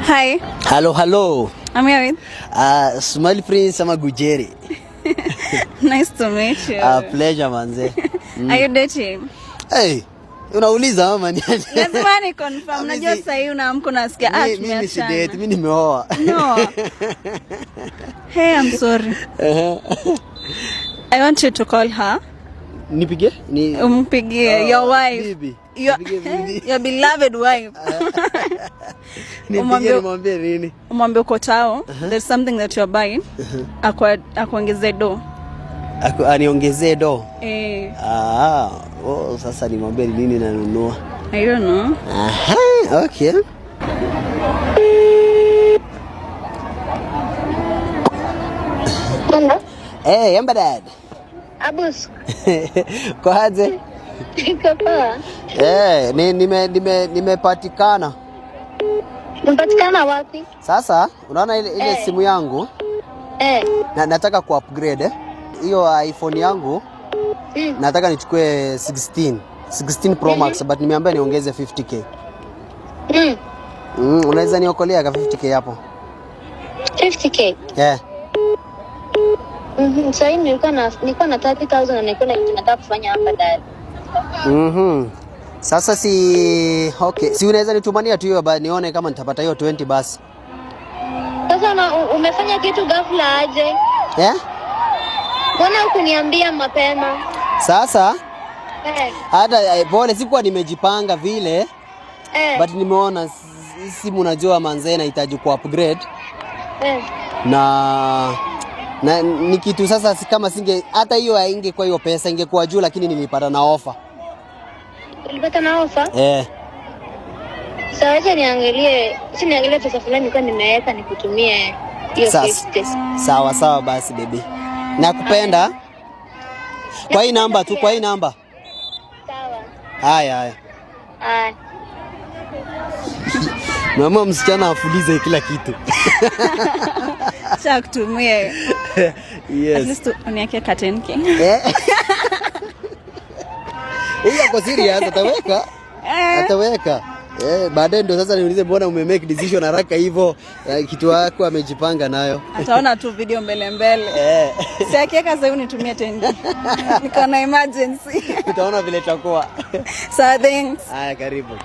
Hi. Hello. I'm Yarid. Smile Prince ama Gujeri. Nice to meet you. Pleasure manze. Are you dating? Hey, unauliza ama ni aje? Lazima ni confirm. Najua sasa hivi unaamka unasikia tumeachana. Mimi si date, mimi nimeoa. No. Hey, I'm sorry. I want you to call her. Nipige? Umpigie your wife. Bibi. Your beloved wife. Nimwambie nini? Umwambie uko tao. There's something that you're buying. Akuongezee do. Aniongezee do. Sasa nimwambie nini nanunua? I don't know. Okay. Hello. Hey, yamba dad. Abus. Kwa aje? Kapa. Nimepatikana. Umepatikana wapi? Sasa unaona ile simu yangu? Nataka ku-upgrade hiyo iPhone yangu. Nataka nichukue 16 Pro Max but nimeambia niongeze 50k. Unaweza niokolea ka 50k hapo? 50k? Yeah. Sasa nilikuwa na 30,000 na nilikuwa nataka kufanya hapa dad. Sasa okay. Si unaweza nitumania tu hiyo nione kama nitapata hiyo 20 basi. Sasa umefanya kitu ghafla aje? Mbona hukuniambia mapema? Sasa hata pole sikuwa nimejipanga vile. But nimeona simu najua manze inahitaji ku-upgrade. Na ni kitu sasa kama hata hiyo haingekuwa hiyo pesa ingekuwa juu lakini nilipata na offer. Ulipata na offer? Sasa acha niangalie pesa fulani kwa nimeweka nikutumie hiyo pesa. Sawa basi baby. Nakupenda. Kwa hii namba tu, kwa hii namba. Sawa. Haya. Mama msichana afulize kila kitu. Acha kutumie. Yes. At least uniweke katenki. Hiyo kwa serious ataweka. Baadaye ndo sasa niulize mbona umemake decision haraka hivyo, kitu wako amejipanga nayo. Ataona tu video mbele. Si akiweka sasa unitumie 10. Niko na emergency. Utaona vile itakuwa. So thanks. Haya karibu.